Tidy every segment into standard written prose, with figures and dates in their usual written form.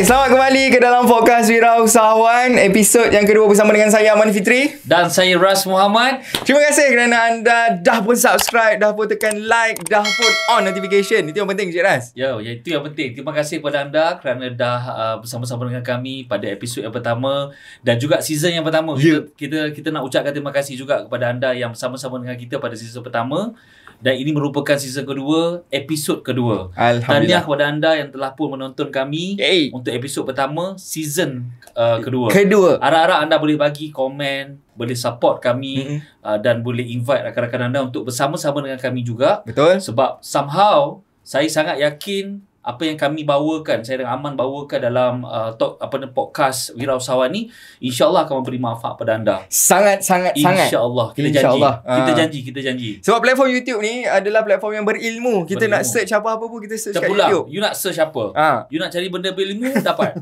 Alright, selamat kembali ke dalam podcast Wirausahawan, episod yang kedua bersama dengan saya Aman Fitri dan saya Ras Muhammad. Terima kasih kerana anda dah pun subscribe, dah pun tekan like, dah pun on notification. Itu yang penting, Cik Ras. Itu yang penting. Terima kasih kepada anda kerana dah bersama-sama dengan kami pada episod yang pertama dan juga season yang pertama. Kita nak ucapkan terima kasih juga kepada anda yang bersama-sama dengan kita pada season pertama. Dan ini merupakan season kedua, episod kedua. Alhamdulillah. Tahniah kepada anda yang telah pun menonton kami untuk episod pertama, season kedua. Harap-harap anda boleh bagi komen, boleh support kami dan boleh invite rakan-rakan anda untuk bersama-sama dengan kami juga. Betul. Sebab somehow saya sangat yakin apa yang kami bawakan, saya dan Aman bawakan dalam podcast Wirausahawan ni, insya-Allah akan memberi manfaat pada anda. Sangat. Insya-Allah. Kita janji. Sebab platform YouTube ni adalah platform yang berilmu. Kita nak search apa-apa pun kita search kat YouTube. You nak search apa? You nak cari benda berilmu, dapat.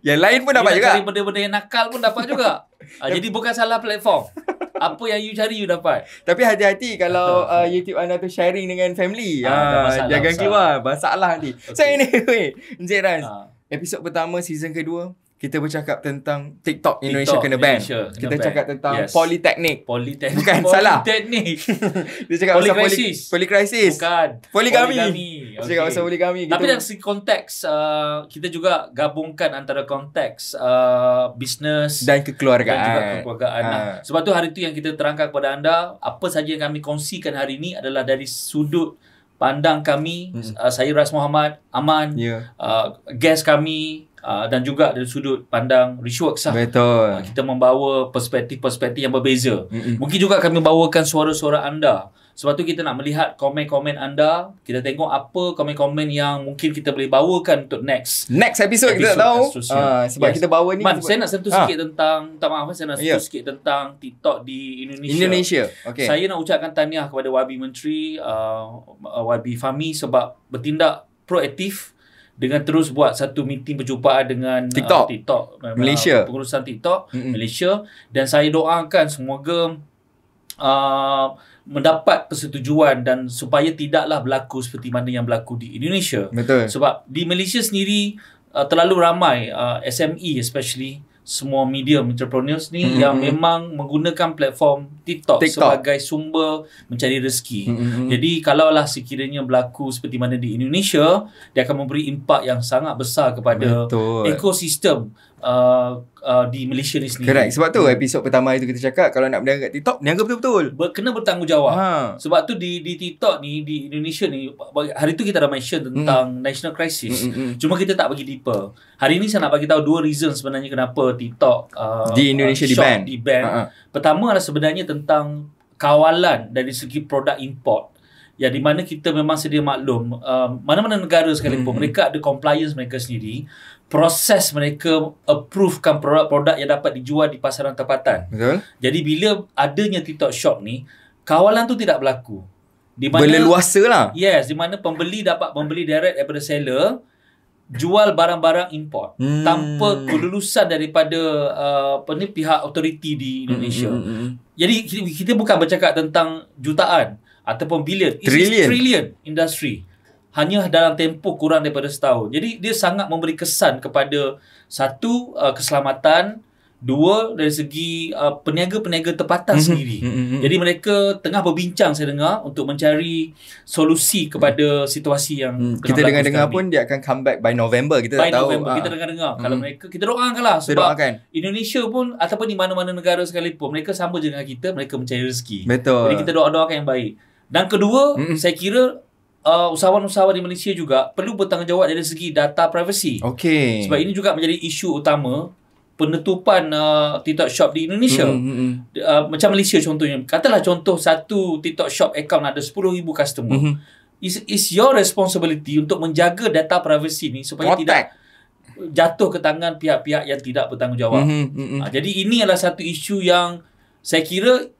Yang lain pun dapat juga. You nak cari benda-benda yang nakal pun dapat juga. Jadi bukan salah platform. Apa yang you cari, you dapat. Tapi hati-hati kalau YouTube anda tu sharing dengan family. Jangan keluar. Masalah nanti. So anyway, Encik Ras, episod pertama season kedua, kita bercakap tentang TikTok Indonesia kena ban. Kita cakap tentang Politeknik. Bukan, salah. Politeknik. Dia cakap pasal Polikrisis. Bukan. Poligami. Dia cakap pasal poligami. Tapi dari segi konteks, kita juga gabungkan antara konteks bisnes dan kekeluargaan. Dan juga kekeluargaan. Sebab tu hari tu yang kita terangkan kepada anda, apa saja yang kami kongsikan hari ini adalah dari sudut pandang kami, saya Ras Muhammad, Aman, guest kami, dan juga dari sudut pandang Richworks lah. Betul. Kita membawa perspektif-perspektif yang berbeza. Mungkin juga kami bawakan suara-suara anda. Sebab tu kita nak melihat komen-komen anda. Kita tengok apa komen-komen yang mungkin kita boleh bawakan untuk next episode kita tak tahu. Sebab kita bawa ni. Saya nak sentuh sikit tentang, saya nak sentuh sikit tentang TikTok di Indonesia. Okay. Saya nak ucapkan tahniah kepada YB Menteri, YB Fahmi sebab bertindak proaktif dengan terus buat satu meeting perjumpaan dengan TikTok Malaysia, pengurusan TikTok Malaysia, dan saya doakan semoga mendapat persetujuan dan supaya tidaklah berlaku seperti mana yang berlaku di Indonesia. Betul. Sebab di Malaysia sendiri terlalu ramai SME especially semua medium entrepreneurs ni yang memang menggunakan platform TikTok sebagai sumber mencari rezeki. Jadi kalaulah sekiranya berlaku seperti mana di Indonesia, dia akan memberi impak yang sangat besar kepada ekosistem di Malaysia ni sendiri. Correct. Sebab tu episod pertama itu kita cakap kalau nak berniaga kat TikTok, berniaga betul-betul. Kena bertanggungjawab. Sebab tu di TikTok ni, di Indonesia ni, hari tu kita dah mention tentang national crisis. Cuma kita tak bagi deeper. Hari ni saya nak bagi tahu dua reason sebenarnya kenapa TikTok di Indonesia di ban. Pertama adalah sebenarnya tentang kawalan dari segi produk import. Ya, di mana kita memang sedia maklum, mana-mana negara sekalipun mereka ada compliance mereka sendiri. Proses mereka approvekan produk-produk yang dapat dijual di pasaran tempatan. Betul. Jadi bila adanya TikTok Shop ni, kawalan tu tidak berlaku. Di mana berleluasa lah. Yes, di mana pembeli dapat membeli direct daripada seller, jual barang-barang import tanpa kelulusan daripada pihak autoriti di Indonesia. Jadi kita bukan bercakap tentang jutaan ataupun bilion, trillion industri. Hanya dalam tempoh kurang daripada setahun. Jadi dia sangat memberi kesan kepada satu, keselamatan, dua, dari segi peniaga-peniaga tempatan sendiri. Jadi mereka tengah berbincang, saya dengar, untuk mencari solusi kepada situasi yang kita dengar-dengar pun dia akan come back by November. Kita tak tahu. November, kita dengar-dengar. Kalau mereka, kita doakanlah. Sebab Indonesia pun ataupun di mana-mana negara sekalipun, mereka sama je dengan kita, mereka mencari rezeki. Betul. Jadi kita doakan yang baik. Dan kedua, saya kira usahawan-usahawan di Malaysia juga perlu bertanggungjawab dari segi data privacy. Okey. Sebab ini juga menjadi isu utama penutupan TikTok Shop di Indonesia. Macam Malaysia contohnya. Katalah contoh satu TikTok Shop account ada 10,000 customer. It's your responsibility untuk menjaga data privacy ni supaya tidak jatuh ke tangan pihak-pihak yang tidak bertanggungjawab. Jadi ini adalah satu isu yang saya kira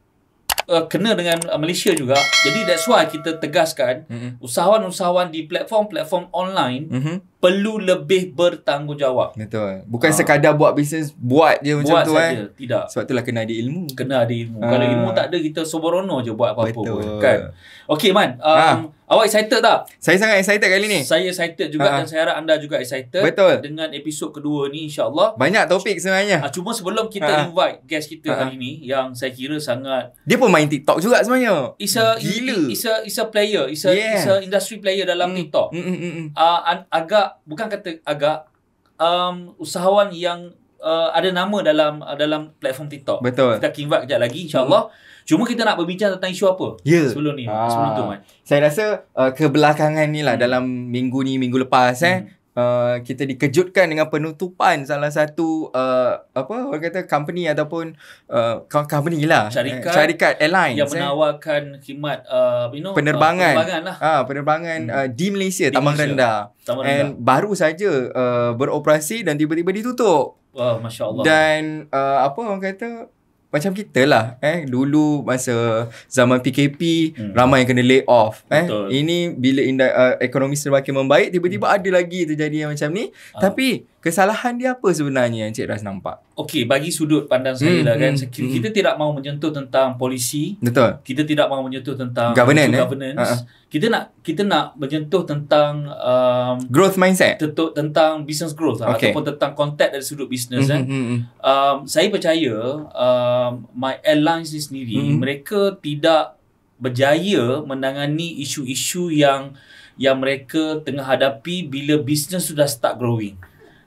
kena dengan Malaysia juga. Jadi that's why kita tegaskan usahawan-usahawan di platform-platform online perlu lebih bertanggungjawab. Betul. Bukan sekadar buat bisnes, buat je macam tu saja. Tidak. Sebab itulah kena ada ilmu. Kalau ilmu tak ada, kita soborono je buat apa-apa pun, kan. Okey Man, Awak excited tak? Saya sangat excited kali ni. Saya excited juga dan saya harap anda juga excited. Betul. Dengan episod kedua ni, insyaAllah. Banyak topik sebenarnya. Cuma sebelum kita invite guest kita kali ni, yang saya kira sangat... Dia pun main TikTok juga sebenarnya. Gila. Is a player. Is a industry player dalam TikTok. Bukan kata agak, usahawan yang ada nama dalam platform TikTok. Betul. Kita akan invite kejap lagi, insyaAllah. Cuma kita nak berbincang tentang isu apa sebelum ni? Sebelum tu, Man. Saya rasa kebelakangan ni lah, dalam minggu lepas kita dikejutkan dengan penutupan salah satu orang kata company ataupun company lah, syarikat airlines yang menawarkan khidmat penerbangan lah. Penerbangan di Malaysia, Taman Rendah. And baru saja beroperasi dan tiba-tiba ditutup. Masya-Allah. Dan orang kata macam kita lah dulu masa zaman PKP ramai yang kena lay off. Ini bila ekonomi semakin membaik, tiba-tiba ada lagi terjadi yang macam ni. Tapi kesalahan dia apa sebenarnya yang Cik Ras nampak? Okey, bagi sudut pandang saya lah kan, kita tidak mahu menyentuh tentang polisi. Betul. Kita tidak mahu menyentuh tentang governance. Kita nak menyentuh tentang growth mindset. Tentang business growth ataupun tentang kontek dari sudut bisnes saya percaya My Airlines ni sendiri mereka tidak berjaya menangani isu-isu yang mereka tengah hadapi bila bisnes sudah start growing.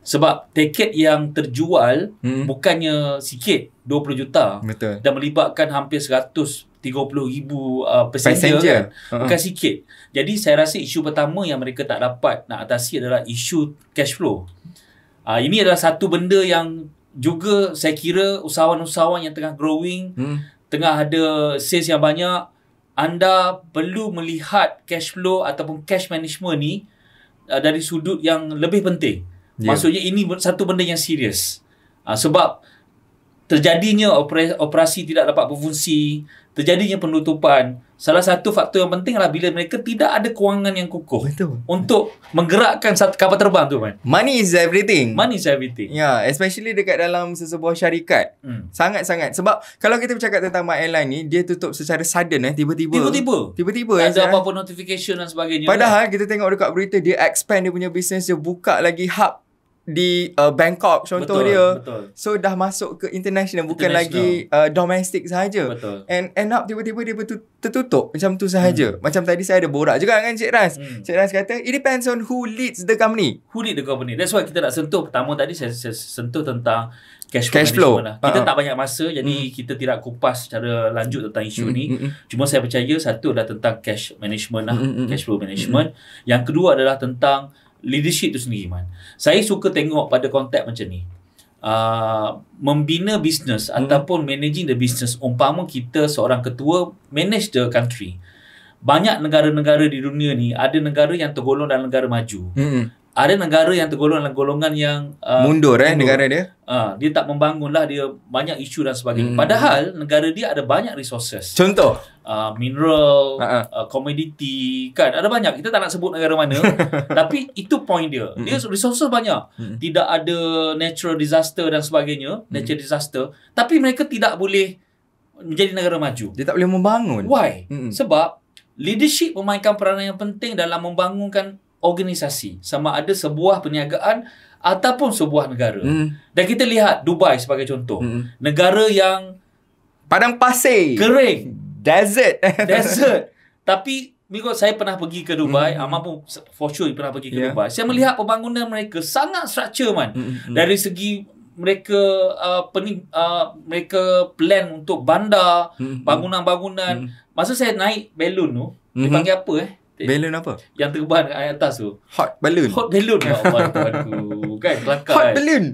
Sebab tiket yang terjual bukannya sikit, 20 juta. Betul. Dan melibatkan hampir 130,000 passenger kan? Bukan sikit. Jadi saya rasa isu pertama yang mereka tak dapat nak atasi adalah isu cash flow. Ini adalah satu benda yang juga saya kira usahawan-usahawan yang tengah growing, tengah ada sales yang banyak, anda perlu melihat cash flow ataupun cash management ni dari sudut yang lebih penting. Maksudnya ini satu benda yang serius. Sebab terjadinya operasi tidak dapat berfungsi, terjadinya penutupan, salah satu faktor yang penting adalah bila mereka tidak ada kewangan yang kukuh. Betul. Untuk menggerakkan satu kapal terbang tu, Man. Money is everything. Money is everything. Ya, especially dekat dalam sesebuah syarikat. Sangat-sangat. Sebab kalau kita bercakap tentang My Airline ni, dia tutup secara sudden tiba-tiba. Tiba-tiba. Tak ada apa-apa notification dan sebagainya. Padahal kita tengok dekat berita, dia expand dia punya business, dia buka lagi hub di Bangkok contoh dia. Betul. So dah masuk ke international, bukan lagi domestic sahaja. Betul. And end up tiba-tiba dia tertutup macam tu sahaja. Macam tadi saya ada borak juga dengan Cik Ras. Cik Ras kata it depends on who leads the company. That's why kita nak sentuh. Pertama tadi saya sentuh tentang cash flow. Kita tak banyak masa, jadi kita tidak kupas secara lanjut tentang isu ni. Cuma saya percaya satu adalah tentang cash management cash flow management. Yang kedua adalah tentang leadership tu sendiri, Man. Saya suka tengok pada konteks macam ni. Membina bisnes ataupun managing the business, umpama kita seorang ketua manage the country. Banyak negara-negara di dunia ni, ada negara yang tergolong dalam negara maju. Ada negara yang tergolong dalam golongan yang mundur negara dia. Dia tak membangun lah, dia banyak isu dan sebagainya. Padahal negara dia ada banyak resources. Contoh mineral, komoditi, kan ada banyak. Kita tak nak sebut negara mana. Tapi itu point dia. Dia resources banyak. Tidak ada natural disaster dan sebagainya, natural disaster. Tapi mereka tidak boleh menjadi negara maju. Dia tak boleh membangun. Why? Sebab leadership memainkan peranan yang penting dalam membangunkan organisasi, sama ada sebuah perniagaan ataupun sebuah negara. Dan kita lihat Dubai sebagai contoh. Negara yang padang pasir, kering, desert. Tapi because saya pernah pergi ke Dubai, Ahmad pun for sure pernah pergi ke Dubai. Saya melihat pembangunan mereka sangat structure, Man. Dari segi mereka mereka plan untuk bandar, bangunan-bangunan. Masa saya naik balloon tu, dipanggil apa balloon apa? Yang terbang kat atas tu. Hot balloon. Hot balloon. Ya Allah Tuhanku. Kan kelakar. Hot balloon.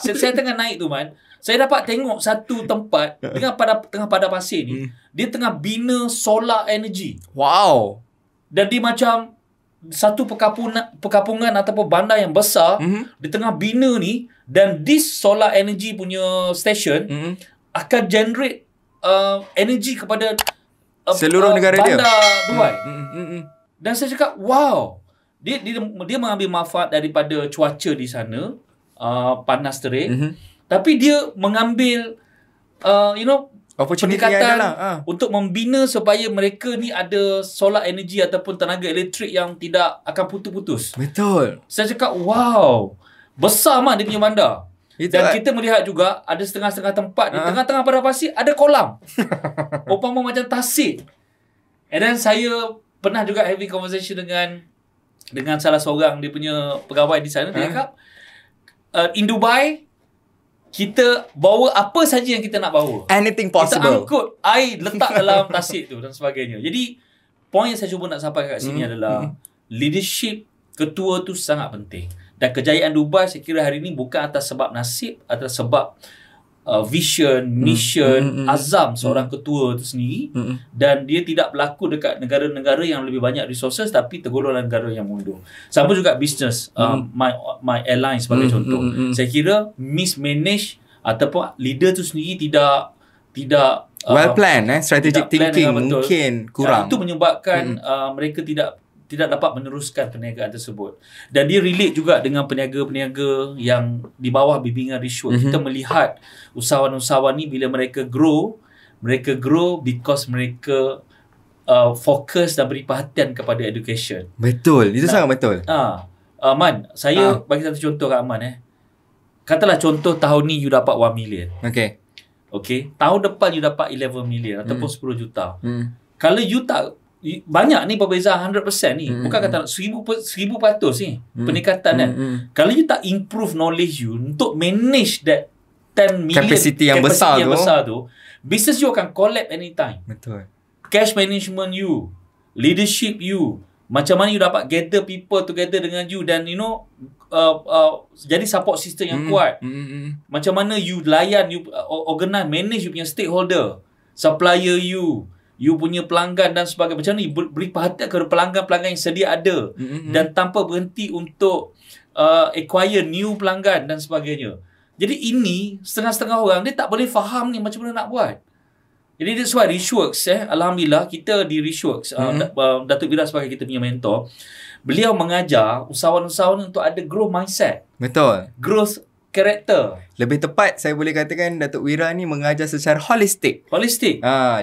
Saya tengah naik tu, Man. Saya dapat tengok satu tempat tengah pada pasir ni. Dia tengah bina solar energy. Wow. Dan dia macam satu perkampungan ataupun bandar yang besar. Di tengah bina ni. Dan this solar energy punya station akan generate energy kepada seluruh negara bandar dia. Dubai. Dan saya cakap, wow. Dia mengambil manfaat daripada cuaca di sana, panas terik. Tapi dia mengambil opportunity pendekatan adalah untuk membina supaya mereka ni ada solar energy ataupun tenaga elektrik yang tidak akan putus-putus. Betul. Saya cakap, wow, besar mat dia punya bandar. Dan kita melihat juga ada setengah-setengah tempat di tengah-tengah padang pasir ada kolam. Umpama macam tasik. And then saya pernah juga having conversation dengan salah seorang dia punya pegawai di sana. Dia cakap, in Dubai, kita bawa apa saja yang kita nak bawa. Anything possible. Kita angkut air, letak dalam tasik tu dan sebagainya. Jadi, poin yang saya cuba nak sampaikan kat sini adalah leadership ketua tu sangat penting. Dan kejayaan Dubai saya kira hari ini bukan atas sebab nasib, atas sebab vision, mission, azam seorang ketua itu sendiri. Dan dia tidak berlaku dekat negara-negara yang lebih banyak resources tapi tergolong dalam negara yang mundur. Sama juga business, my airline sebagai contoh. Saya kira mismanage ataupun leader tu sendiri tidak well planned, strategic thinking mungkin kurang. Itu menyebabkan mereka tidak dapat meneruskan perniagaan tersebut. Dan dia relate juga dengan peniaga-peniaga yang di bawah bimbingan Rishworks. Kita melihat usahawan-usahawan ni bila mereka grow because mereka fokus dan beri perhatian kepada education. Betul, itu sangat betul. Man, saya bagi satu contoh kat Aman. Katalah contoh tahun ni you dapat 1 million. Okay. Tahun depan you dapat 11 million ataupun 10 juta. Kalau you tak banyak ni perbezaan 100% ni. Bukan kata 1000% ni peningkatan kan. Kalau you tak improve knowledge you untuk manage that 10 million capacity yang besar tu, business you akan collapse anytime. Betul. Cash management you, leadership you, macam mana you dapat gather people together dengan you dan jadi support system yang kuat. Macam mana you layan, you organize, manage you punya stakeholder, supplier you punya pelanggan dan sebagainya. Macam ni beri perhatian kepada pelanggan-pelanggan yang sedia ada dan tanpa berhenti untuk acquire new pelanggan dan sebagainya. Jadi ini setengah-setengah orang dia tak boleh faham ni macam mana nak buat. Jadi that's why Rishworks alhamdulillah kita di Rishworks Datuk Wira sebagai kita punya mentor, beliau mengajar usahawan-usahawan untuk ada growth mindset. Betul. Growth karakter. Lebih tepat saya boleh katakan Datuk Wira ni mengajar secara holistik. 5, 10, 15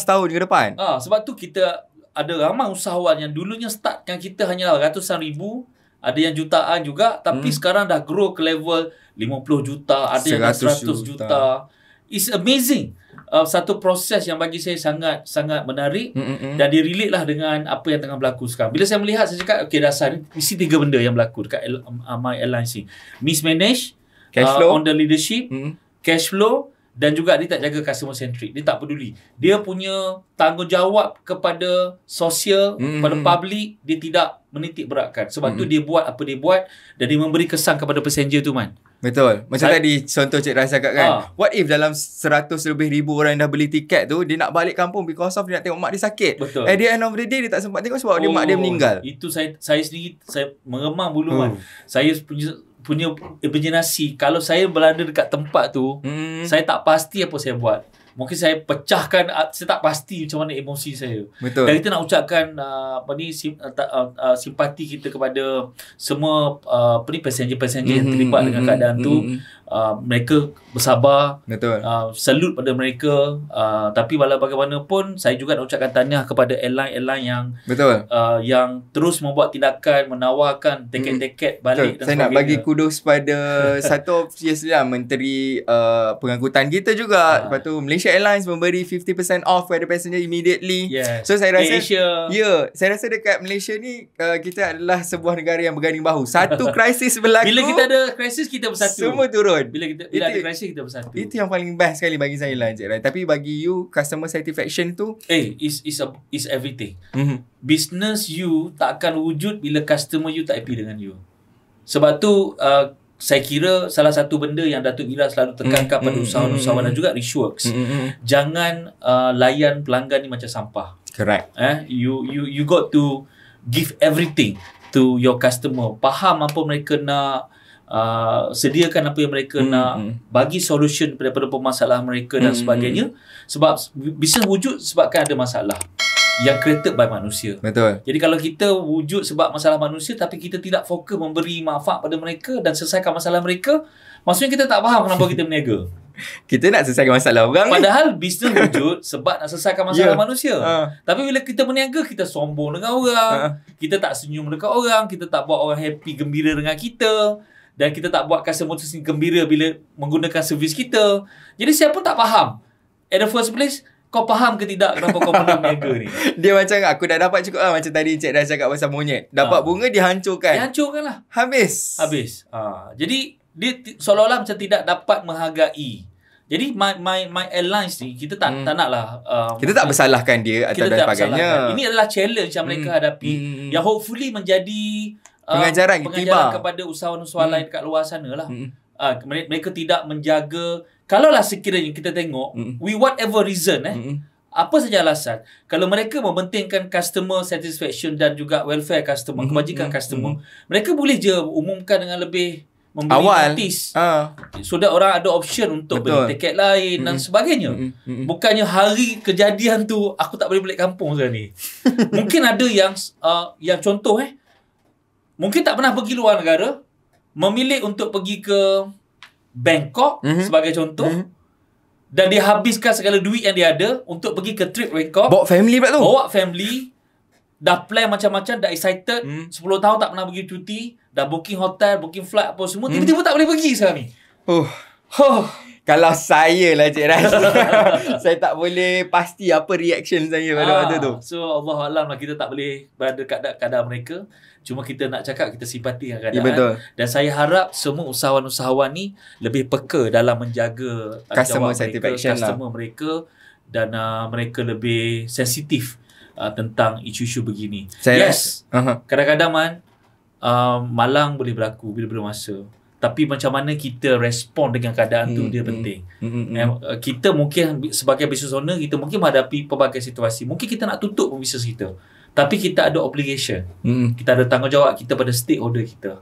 tahun ke depan. Sebab tu kita ada ramai usahawan yang dulunya startkan kita hanya ratusan ribu, ada yang jutaan juga, tapi sekarang dah grow ke level 50 juta, ada yang 100 juta. It's amazing. Satu proses yang bagi saya sangat menarik dan dia relate lah dengan apa yang tengah berlaku sekarang. Bila saya melihat, saya cakap, okay, dasar ni mesti 3 benda yang berlaku dekat My Airlines ni. Mismanage, cash flow, on the leadership, cash flow, dan juga dia tak jaga customer centric. Dia tak peduli. Dia punya tanggungjawab kepada sosial, kepada public, dia tidak menitik beratkan. Sebab tu dia buat apa dia buat dan dia memberi kesan kepada passenger tu, Man. Betul. Macam tadi contoh Cik Rais cakap kan. What if dalam 100 lebih ribu orang yang dah beli tiket tu, dia nak balik kampung because of dia nak tengok mak dia sakit. Betul. At the end of the day dia tak sempat tengok sebab mak dia meninggal. Itu saya sendiri saya meremang bulu kan. Saya punya imajinasi kalau saya berada dekat tempat tu, saya tak pasti apa saya buat. Mungkin saya pecahkan, saya tak pasti macam mana emosi saya. Betul. Dan kita nak ucapkan simpati kita kepada semua passenger-passenger yang terlibat dengan keadaan tu. Mereka bersabar. Betul. Salute pada mereka. Tapi walau bagaimanapun, saya juga nak ucapkan tahniah kepada airline-airline yang yang terus membuat tindakan, menawarkan tiket-tiket balik dan saya nak bagi kudos pada satu Menteri Pengangkutan kita juga. Lepas tu Malaysia Airlines memberi 50% off kepada passenger immediately. Yes. So saya rasa Asia. saya rasa dekat Malaysia ni kita adalah sebuah negara yang berganding bahu. Satu krisis berlaku, bila kita ada krisis kita bersatu. Semua turun. Bila ada krisis kita bersatu. Itu yang paling best sekali bagi saya lah, Encik Rai. Tapi bagi you, customer satisfaction tu is everything. Business you tak akan wujud bila customer you tak happy dengan you. Sebab tu saya kira salah satu benda yang Datuk Wira selalu tekankan pada usahawan-usahawan dan juga Rishworks, jangan layan pelanggan ni macam sampah. Correct. You got to give everything to your customer. Faham apa mereka nak, sediakan apa yang mereka nak, bagi solution daripada permasalahan mereka dan sebagainya. Sebab bisnes wujud sebabkan ada masalah yang created by manusia. Betul. Jadi kalau kita wujud sebab masalah manusia tapi kita tidak fokus memberi manfaat pada mereka dan selesaikan masalah mereka, maksudnya kita tak faham kenapa kita berniaga. Kita nak selesaikan masalah orang ni. Padahal bisnes wujud sebab nak selesaikan masalah manusia. Tapi bila kita berniaga, kita sombong dengan orang. Kita tak senyum dekat orang. Kita tak buat orang happy, gembira dengan kita. Dan kita tak buat customer tu gembira bila menggunakan servis kita. Jadi saya pun tak faham. At the first place, kau faham ke tidak kenapa kau pernah berniaga ni? Dia macam, aku dah dapat cukup lah. Macam tadi Encik dah cakap pasal monyet. Dapat bunga, dihancurkan. Dihancurkan lah. Habis. Jadi dia seolah-olah macam tidak dapat menghargai. Jadi my airlines ni, kita tak nak lah. Kita tak bersalahkan dia atau dan sebagainya. Ini adalah challenge yang mereka hadapi. Yang hopefully menjadi pengajaran kepada usahawan-usahawan lain kat luar sana lah. Mereka tidak menjaga. Kalaulah sekiranya kita tengok, we whatever reason, apa saja alasan, kalau mereka mementingkan customer satisfaction dan juga welfare customer, kebajikan customer, mereka boleh je umumkan dengan lebih memberi notis, so that orang ada option untuk beli tiket lain dan sebagainya. Bukannya hari kejadian tu aku tak boleh balik kampung sekarang ni. Mungkin ada yang contoh mungkin tak pernah pergi luar negara, memilih untuk pergi ke Bangkok sebagai contoh, dan dia habiskan segala duit yang dia ada untuk pergi ke trip Bangkok. Bawa family pula tu. Bawa family, dah plan macam-macam, dah excited, 10 tahun tak pernah pergi cuti, dah booking hotel, booking flight apa semua, tiba-tiba tak boleh pergi sekarang ni. Kalau saya lah Cik Ras, saya tak boleh pasti apa reaction saya pada waktu tu. So Allah Alam lah, kita tak boleh berada kat keadaan mereka. Cuma kita nak cakap kita simpati dengan keadaan. Betul. Dan saya harap semua usahawan-usahawan ni lebih peka dalam menjaga customer satisfaction customer mereka, dan mereka lebih sensitif tentang isu-isu begini. Kadang-kadang malang boleh berlaku bila masa. Tapi macam mana kita respon dengan keadaan tu, dia penting. Kita mungkin sebagai business owner, kita mungkin menghadapi pelbagai situasi. Mungkin kita nak tutup bisnes kita, tapi kita ada obligation. Kita ada tanggungjawab kita pada stakeholder kita.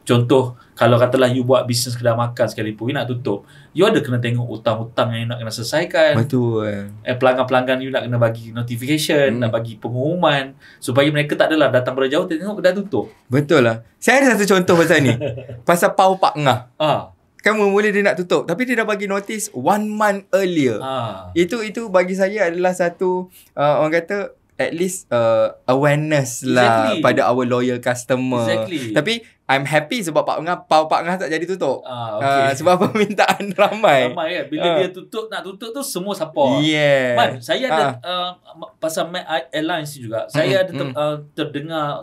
Contoh, kalau katalah you buat bisnes kedai makan sekalipun, you nak tutup, you ada kena tengok hutang-hutang yang you nak kena selesaikan. Betul. Pelanggan-pelanggan you nak kena bagi notification, nak bagi pengumuman, supaya mereka tak adalah datang dari jauh tengok dah tutup. Betul lah. Saya ada satu contoh pasal ni. Pasal Pau Pak Ngah. Kan mula dia nak tutup, tapi dia dah bagi notice 1 month earlier. Itu bagi saya adalah satu orang kata at least awareness lah pada our loyal customer. Tapi I'm happy sebab Pau Pak Ngah tak jadi tutup. Sebab permintaan ramai kan. Bila dia nak tutup tu semua support. Saya ada pasal Airlines juga. Saya ada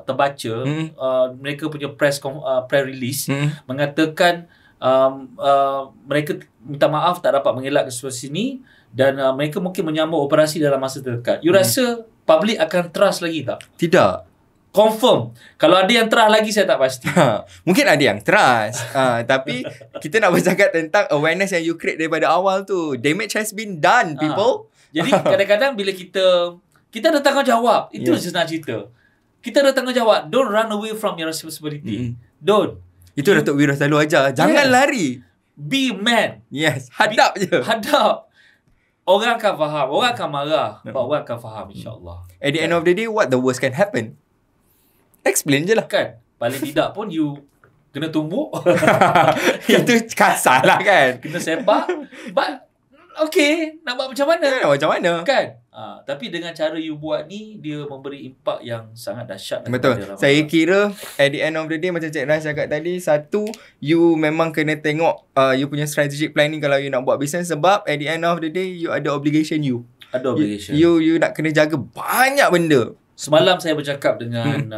terbaca mereka punya press release mengatakan mereka minta maaf tak dapat mengelak ke situasi ini, dan mereka mungkin menyambung operasi dalam masa terdekat. You rasa public akan trust lagi tak? Tidak. Confirm. Kalau ada yang trust lagi, saya tak pasti. Mungkin ada yang trust. Tapi kita nak bercakap tentang awareness yang you create daripada awal tu. Damage has been done, people. Jadi kadang-kadang bila kita ada tanggungjawab. Itu je nak cerita. Kita ada tanggungjawab. Don't run away from your responsibility. Don't. Itu Datuk Wira selalu ajar. Jangan lari. Be man. Hadap je. Hadap. Orang akan faham. Orang akan marah. Orang akan faham, insyaAllah. At the end of the day, what the worst can happen? Explain je lah. Kan? Paling tidak pun you kena tumbuk. Itu kasar lah kan. Kena sepak. But okay, nak buat macam mana? Macam mana? Kan? Tapi dengan cara you buat ni, dia memberi impak yang sangat dahsyat. Betul. Saya kira at the end of the day, macam Cik Ras cakap tadi, satu, you memang kena tengok you punya strategic planning kalau you nak buat business. Sebab at the end of the day, you ada obligation you. Ada obligation. You nak kena jaga banyak benda. Semalam saya bercakap dengan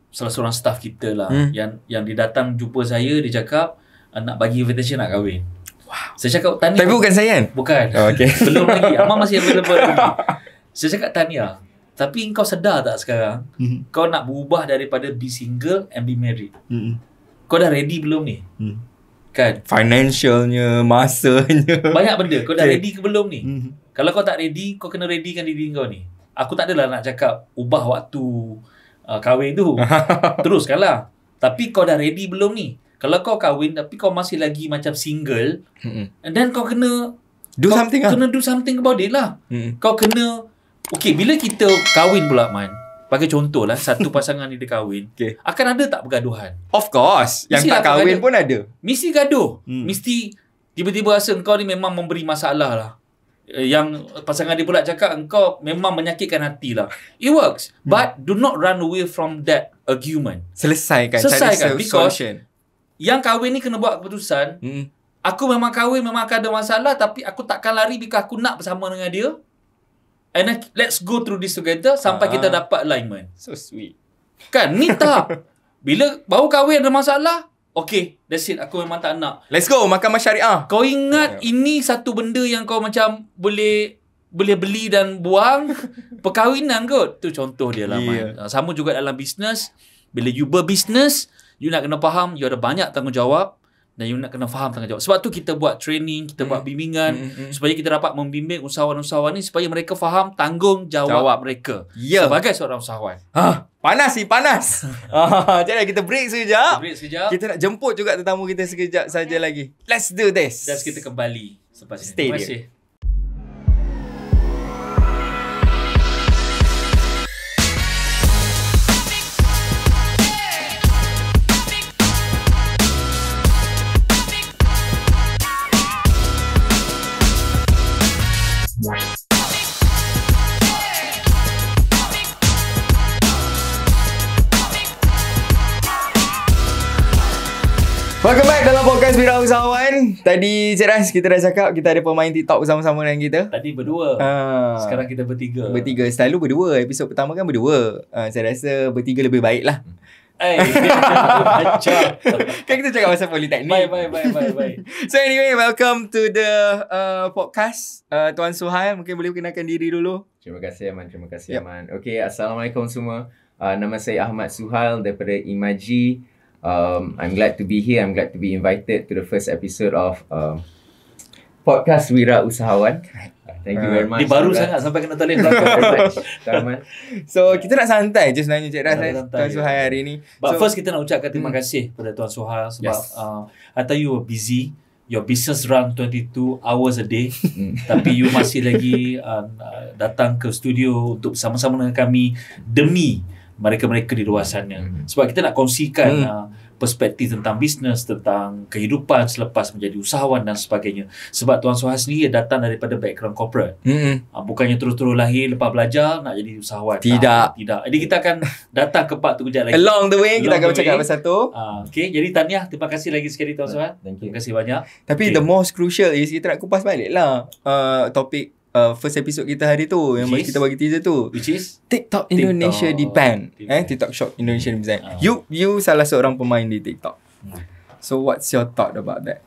salah seorang staff kita lah, yang dia datang jumpa saya. Dia cakap nak bagi invitation nak kahwin. Wow. Saya cakap tahniah. Tapi bukan saya kan? Bukan. Okay. Belum lagi. Amang masih available lagi. Saya cakap tahniah. Tapi kau sedar tak sekarang kau nak berubah daripada be single and be married? Kau dah ready belum ni? Kan? Financialnya, masanya, banyak benda. Kau dah ready ke belum ni? Kalau kau tak ready, kau kena readykan diri kau ni. Aku tak adalah nak cakap ubah waktu kahwin tu. Teruskanlah. Tapi kau dah ready belum ni? Kalau kau kahwin tapi kau masih lagi macam single, and then kau kena do something about it lah. Kau kena, okay, bila kita kahwin pula, Man, bagi contoh lah, satu pasangan ni dia kahwin, akan ada tak pergaduhan? Of course. Yang tak kahwin pun ada. Mesti gaduh. Mesti tiba-tiba rasa engkau ni memang memberi masalah lah. Yang pasangan dia pula cakap engkau memang menyakitkan hati lah. It works. But do not run away from that argument. Selesaikan. Because yang kahwin ni kena buat keputusan. Aku memang kahwin, memang akan ada masalah, tapi aku takkan lari because aku nak bersama dengan dia. And let's go through this together sampai kita dapat alignment. So sweet. Kan? Ni tak. Bila baru kahwin ada masalah, okay, that's it. Aku memang tak nak. Let's go, mahkamah syariah. Kau ingat ini satu benda yang kau macam boleh beli dan buang. Perkahwinan kot. Tu contoh dia lah. Sama juga dalam bisnes. Bila you berbisnes, you nak kena faham, you ada banyak tanggungjawab. Dan you nak kena faham tanggungjawab. Sebab tu kita buat training, kita buat bimbingan. Supaya kita dapat membimbing usahawan-usahawan ni. Supaya mereka faham tanggungjawab mereka. Sebagai seorang usahawan. Panas ni, panas. Jadi kita break sekejap. Kita nak jemput juga tetamu kita sekejap saja lagi. Let's do this. Dan kita kembali selepas ini. Stay Terima kasih. Welcome back dalam podcast Wirausahawan. Tadi Cik Ras, kita dah cakap kita ada pemain TikTok bersama-sama dengan kita. Tadi berdua. Sekarang kita bertiga. Selalu berdua. Episod pertama kan berdua. Saya rasa bertiga lebih baik lah. Kan kita cakap pasal politeknik. Baik. So anyway, welcome to the podcast. Tuan Suhail, mungkin boleh perkenalkan diri dulu. Terima kasih Aman. Aman. Okay, Assalamualaikum semua. Nama saya Ahmad Suhail daripada Imaji. I'm glad to be here. I'm glad to be invited to the first episode of podcast Wirausahawan. Thank you very much. Dia baru sangat sampai kena toleh belakang. So kita nak santai je sebenarnya Cik Ras, Tuan Suhail hari ni. But first kita nak ucapkan terima kasih kepada Tuan Suhail sebab I thought you were busy. Your business run 22 hours a day. Tapi you masih lagi datang ke studio untuk bersama-sama dengan kami demi mereka-mereka di luar sana. Sebab kita nak kongsikan perspektif tentang bisnes, tentang kehidupan selepas menjadi usahawan dan sebagainya. Sebab Tuan Suhail sendiri datang daripada background corporate. Bukannya terus-terus lahir lepas belajar nak jadi usahawan. Tidak. Jadi kita akan datang ke part tu kejap lagi. Along the way kita akan bercakap pasal tu. Okay, jadi tahniah, terima kasih lagi sekali Tuan Suhail. Terima kasih banyak. Tapi the most crucial is kita nak kupas balik lah topik first episode kita hari tu yang kita bagi teaser tu, which is TikTok Indonesia di-ban. TikTok Shop Indonesia di-ban. You salah seorang pemain di TikTok. So what's your thought about that?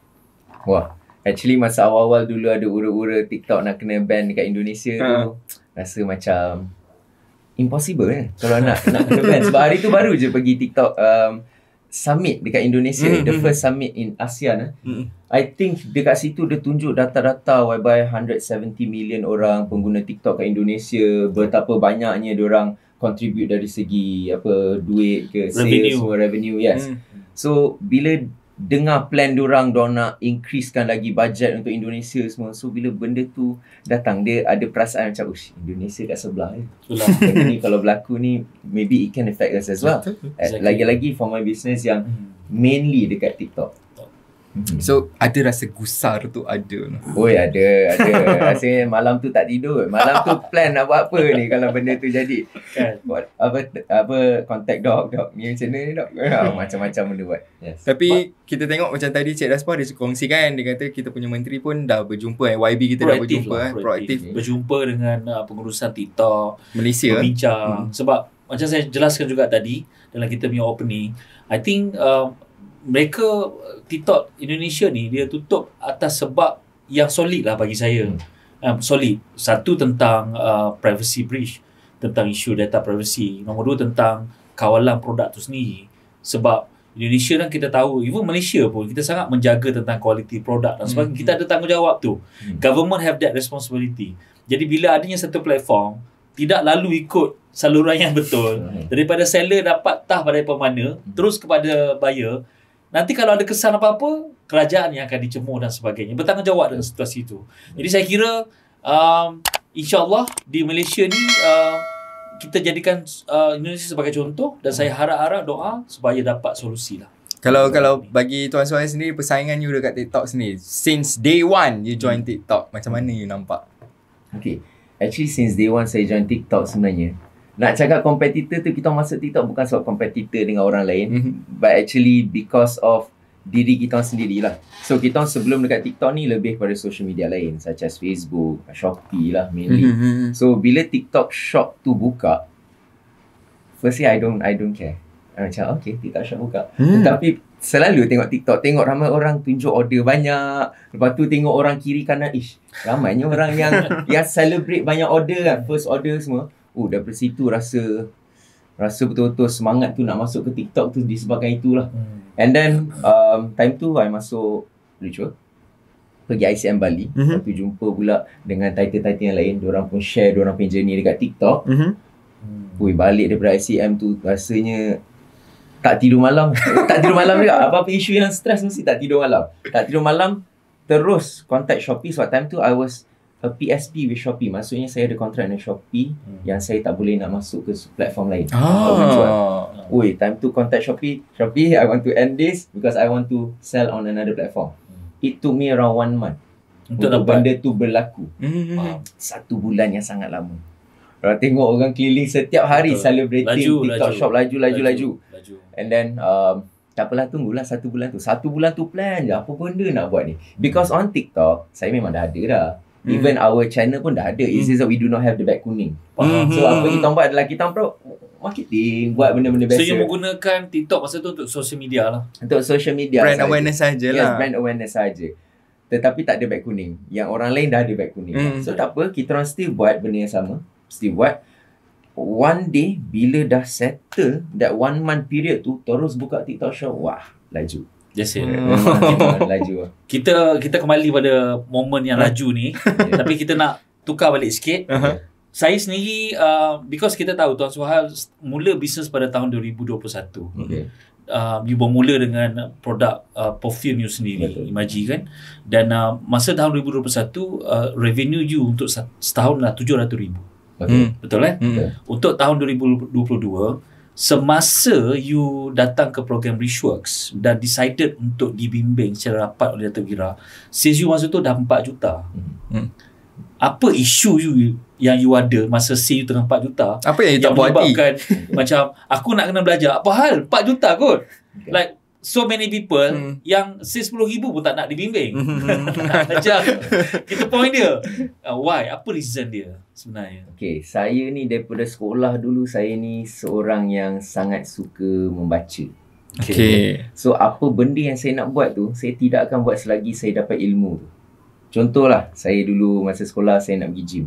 Wah, actually masa awal-awal dulu ada ura-ura TikTok nak kena ban dekat Indonesia tu, rasa macam impossible kalau nak kena ban. Sebab hari tu baru je pergi TikTok summit dekat Indonesia, the first summit in ASEAN. I think dekat situ dia tunjuk data-data whereby 170 million orang pengguna TikTok kat Indonesia, betapa banyaknya diorang contribute dari segi duit ke sales, semua revenue. So bila dengar plan diorang nak increasekan lagi budget untuk Indonesia semua, so bila benda tu datang, dia ada perasaan macam Indonesia kat sebelah benda ni kalau berlaku ni, maybe it can affect us as well. Lagi-lagi for my business yang mainly dekat TikTok. So ada rasa gusar tu ada? Oi, ada. Rasanya malam tu tak tidur. Malam tu plan nak buat apa ni kalau benda tu jadi. Kan buat contact dog ni macam ni dog. Macam-macam benda buat. Tapi kita tengok macam tadi Cik Ras pun ada kongsikan, dia kata kita punya menteri pun dah berjumpa, YB kita dah berjumpa proaktif berjumpa dengan pengurusan TikTok Malaysia, berbincang. Sebab macam saya jelaskan juga tadi dalam kita punya opening, I think mereka TikTok Indonesia ni dia tutup atas sebab yang solid lah bagi saya. Solid. Satu tentang privacy breach, tentang isu data privacy. Nombor dua tentang kawalan produk tu sendiri. Sebab Indonesia kan kita tahu, even Malaysia pun kita sangat menjaga tentang quality produk dan sebagainya. Kita ada tanggungjawab tu. Government have that responsibility. Jadi bila adanya satu platform tidak lalu ikut saluran yang betul, daripada seller dapat tahu daripada mana terus kepada buyer, nanti kalau ada kesan apa-apa, kerajaan yang akan dicemur dan sebagainya. Bertanggungjawab dengan situasi itu. Jadi saya kira insyaAllah di Malaysia ni kita jadikan Indonesia sebagai contoh dan saya harap-harap doa supaya dapat solusi lah. Kalau bagi Tuan Suhail sendiri, persaingan you dekat TikTok sendiri, since day one you join TikTok, macam mana you nampak? Okay, actually since day one saya join TikTok sebenarnya, nak cakap kompetitor tu, kita masuk TikTok bukan sebab kompetitor dengan orang lain, but actually because of diri kita sendiri lah. So kita sebelum dekat TikTok ni lebih pada social media lain, such as Facebook, Shopee lah mainly. So bila TikTok Shop tu buka, firstly I don't care. Macam okay, TikTok Shop buka. Tetapi selalu tengok TikTok, tengok ramai orang tunjuk order banyak. Lepas tu tengok orang kiri kanan, ramainya orang yang celebrate banyak order kan, first order semua. Daripada situ rasa betul-betul semangat tu nak masuk ke TikTok tu disebabkan itulah. And then time tu I masuk Ritual, pergi ICM Bali. Lepas tu jumpa pula dengan title-title yang lain. Diorang pun share diorang punya journey dekat TikTok. Balik daripada ICM tu rasanya tak tidur malam. Tak tidur malam juga. Apa-apa isu yang stres mesti tak tidur malam. Tak tidur malam, terus contact Shopee. Sebab time tu I was a PSP with Shopee. Maksudnya saya ada kontrak dengan Shopee yang saya tak boleh nak masuk ke platform lain. Time tu contact Shopee, I want to end this because I want to sell on another platform. It took me around 1 month untuk benda tu berlaku. 1 bulan yang sangat lama. Kalau tengok orang keliling setiap hari celebrating TikTok Shop, laju. And then tak apalah, tunggulah 1 bulan tu. 1 bulan tu plan je apa benda nak buat ni. Because on TikTok saya memang dah ada dah. Even our channel pun dah ada. It's just that we do not have the bag kuning. So apa kita buat adalah kita marketing, buat benda-benda biasa. So you menggunakan TikTok masa tu untuk social media lah. Untuk social media brand awareness sajalah. Yes, brand awareness saja. Tetapi tak ada bag kuning. Yang orang lain dah ada bag kuning. So tak apa, kita orang still buat benda yang sama. Still buat. One day bila dah settle that 1 month period tu, terus buka TikTok Shop, wah, laju. Just say laju. Kita kembali pada momen yang laju ni. Tapi kita nak tukar balik sikit. Saya sendiri because kita tahu Tuan Suhail mula bisnes pada tahun 2021. You bermula dengan produk perfume you sendiri, Imaji kan. Dan masa tahun 2021 revenue you untuk setahun lah 700,000. Betul kan? Untuk tahun 2022, semasa you datang ke program Richworks dan decided untuk dibimbing secara rapat oleh Dato' Gira, sales you masa tu dah 4 juta. Apa isu you yang you ada masa sales you tengah 4 juta? Apa yang you tak puas hati? Macam aku nak kena belajar. Apa hal 4 juta kot? Like so many people yang 10,000 pun tak nak dibimbing. Nak belajar. Kita point dia. Why? Apa reason dia sebenarnya? Okay, saya ni daripada sekolah dulu, saya ni seorang yang sangat suka membaca. Okay. So apa benda yang saya nak buat tu, saya tidak akan buat selagi saya dapat ilmu tu. Contohlah, saya dulu masa sekolah saya nak pergi gym.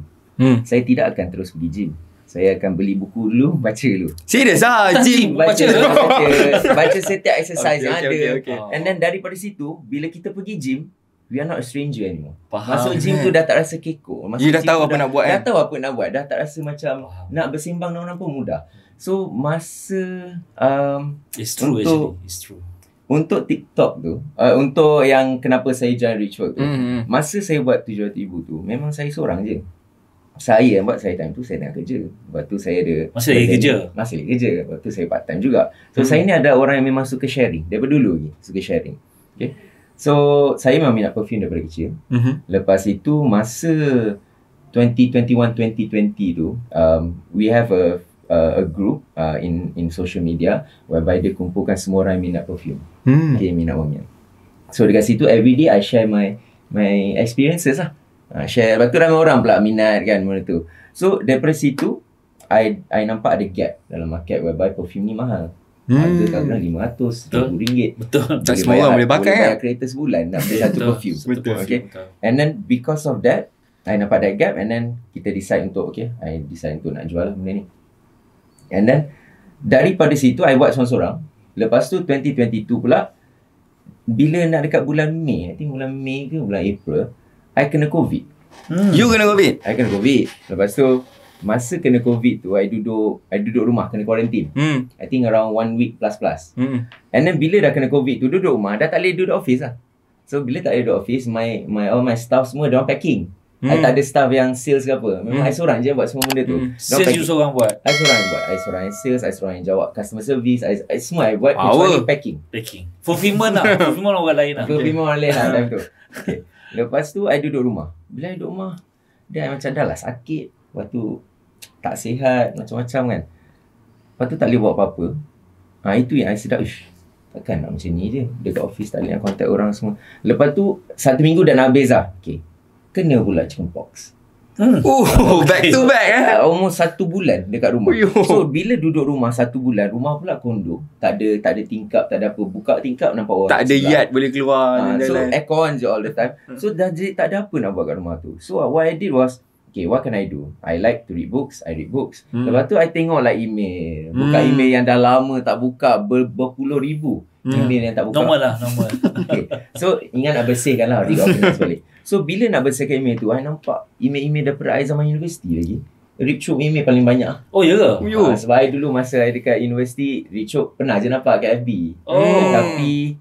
Saya tidak akan terus pergi gym. Saya akan beli buku dulu, baca dulu. Serius lah, gym baca setiap exercise yang ada. Okay. And then daripada situ, bila kita pergi gym, we are not a stranger anymore. Faham. Masuk gym tu dah tak rasa kekok. You dah tahu apa nak buat. Dah tahu apa nak buat. Dah tak rasa macam nak bersimbang dengan orang pun mudah. So masa It's true actually. It's true. Untuk TikTok tu, untuk yang kenapa saya join Richwork tu, masa saya buat 700,000 tu, memang saya seorang je. Saya yang buat, saya time tu saya tengah kerja. Lepas tu saya ada Masih lagi kerja. Lepas tu saya part time juga. So saya ni ada orang yang memang suka sharing. Daripada dulu lagi suka sharing. Okay. So saya memang minat perfume daripada kecil. Lepas itu masa 2021-2020 tu, we have a group in social media whereby dia kumpulkan semua orang yang minat perfume. Okay, minat wangian. So dekat situ everyday I share my experiences lah. Share. Lepas tu ramai orang pula minat kan benda tu. So daripada situ I nampak ada gap dalam market whereby perfume ni mahal. Harga kadang RM500, RM1,000. Betul. Tak semua orang boleh pakai kan? Boleh kereta sebulan nak beli satu perfume. Betul. Okay. And then because of that, I nampak that gap and then kita decide untuk I decide untuk nak jual lah benda ni. And then daripada situ I buat seorang-seorang. Lepas tu 2022 pula, bila nak dekat bulan Mei, I think bulan Mei ke bulan April, I kena COVID. You kena COVID? I kena COVID. Lepas tu masa kena COVID tu I duduk rumah, kena quarantine. I think around 1 week plus. And then bila dah kena COVID tu, duduk rumah, dah tak boleh duduk office lah. So bila tak boleh duduk office, all my staff semua diorang packing. I tak ada staff yang sales ke apa. Memang I seorang je buat semua benda tu. Sales you seorang buat? I seorang yang buat. I seorang yang sales, I seorang yang jawab customer service, I semua I buat kecuali packing. Fulfillment lah. Fulfillment orang lain lah. Fulfillment orang lain lah time tu. Okay. Lepas tu I duduk rumah. Bila I duduk rumah, dia macam dah lah sakit. Lepas tu tak sihat, macam-macam kan. Lepas tu tak boleh buat apa-apa. Itu yang I sedap. Takkan nak macam ni je. Dekat office tak boleh nak contact orang semua. Lepas tu 1 minggu dah nak habis lah. Okay. Kena pula chickenpox. Back to back Almost 1 bulan dekat rumah. So bila duduk rumah 1 bulan, rumah pula kondo. Tak ada tingkap, tak ada apa. Buka tingkap nampak orang. Tak ada yard boleh keluar. So aircon je all the time. So dah jadi tak ada apa nak buat kat rumah tu. So what I did was, okay, what can I do? I like to read books. I read books. Lepas tu I tengok like email. Buka email yang dah lama tak buka. Berpuluh ribu email yang tak buka. Normal. Okay. So ingat nak bersihkan lah. Reorganize balik. So bila nak bersihkan email tu, I nampak email-email daripada I zaman universiti lagi. Richard email paling banyak. Oh ya ke? Sebab I dulu masa I dekat universiti, Richard pernah je nampak kat FB. Tapi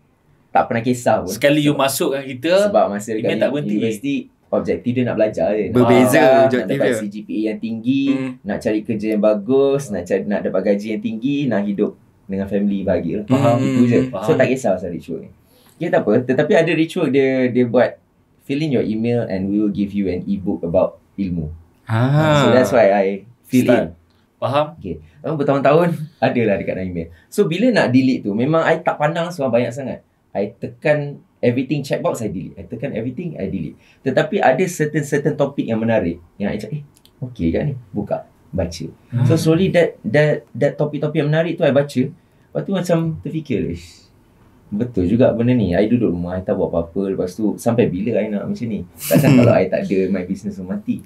tak pernah kisah pun. Sekali you masuk kan kita, sebab masa dekat universiti, objektif dia nak belajar je. Berbeza nak objektif dapat dia. CGPA yang tinggi, nak cari kerja yang bagus, nak dapat gaji yang tinggi, nak hidup dengan family bahagia. Itu je. So tak kisah pasal ritual ni. Okay, tak apa. Tetapi ada ritual dia buat, fill in your email and we will give you an e-book about ilmu. So that's why I fill in. Faham? Okay. Bertahun-tahun adalah dekat dalam email. So bila nak delete tu, memang I tak pandang semua banyak sangat. I tekan everything checkbox, I delete. I tekan everything, I delete. Tetapi ada certain topik yang menarik yang I cakap, okay kan ni, buka, baca. So slowly that topik-topik yang menarik tu I baca. Lepas tu macam terfikir, betul juga benda ni. I duduk rumah, I tak buat apa-apa. Lepas tu sampai bila I nak macam ni? Takkan kalau I tak ada my business mati.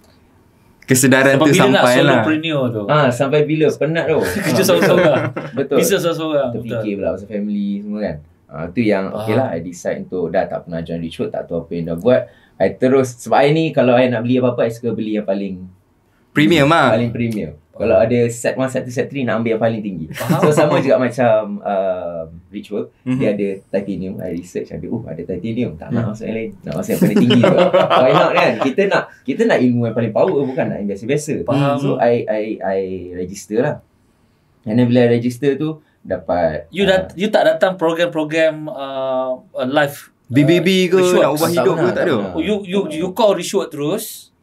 Kesedaran tu sampai lah. Tu. Sampai bila? Penat tau. Kerja seorang-seorang. Betul. Bisa seorang-seorang. Terfikir pula pasal family semua kan. Tu yang okay lah, I decide untuk dah tak pernah join Richwood, tak tahu apa yang dah buat. I terus, sebab I ni kalau I nak beli apa-apa, I suka beli yang paling premium lah. Paling premium. Kalau ada set 1, set 2, set 3, nak ambil yang paling tinggi. So sama juga macam Richwood, dia ada titanium. I research, ambil, ada titanium. Tak nak masuk yang lain. Nak masuk yang paling tinggi tu. Why not kan? Kita nak ilmu yang paling power, bukan nak yang biasa-biasa. So I register lah. And then bila I register tu, dapat you tak datang program-program live BBB ke nak ubah hidup ke tak ada. You call Richwood terus.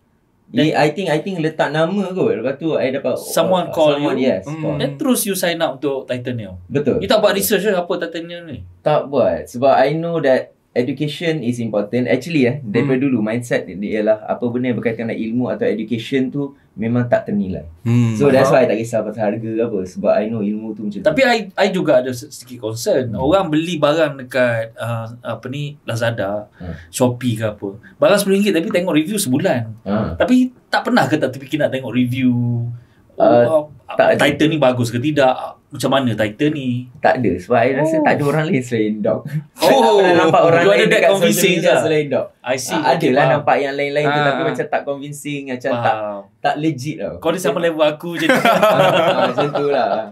I think letak nama kot. Lepas tu I dapat someone call you. Yes. Then terus you sign up untuk titanium. Betul. You tak buat research apa titanium ni? Tak buat. Sebab I know that education is important. Actually daripada dulu mindset dia ialah apa benda yang berkaitan dengan ilmu atau education tu memang tak ternilai. So that's why I tak kisah pasal harga ke apa. Sebab I know ilmu tu macam tu. Tapi I juga ada sedikit concern. Orang beli barang dekat Lazada, Shopee ke apa. Barang RM10 tapi tengok review sebulan. Tapi tak pernah ke tak terfikir nak tengok review Titan ni bagus ke tidak? Macam mana Titan ni? Tak ada. Sebab I rasa tak ada orang lain selain dog. I tak pernah nampak orang lain dekat social media selain dog. I see. Adalah nampak yang lain-lain tu tapi macam tak convincing, macam tak legit tau. Kau ni sama level aku je. Macam tu lah.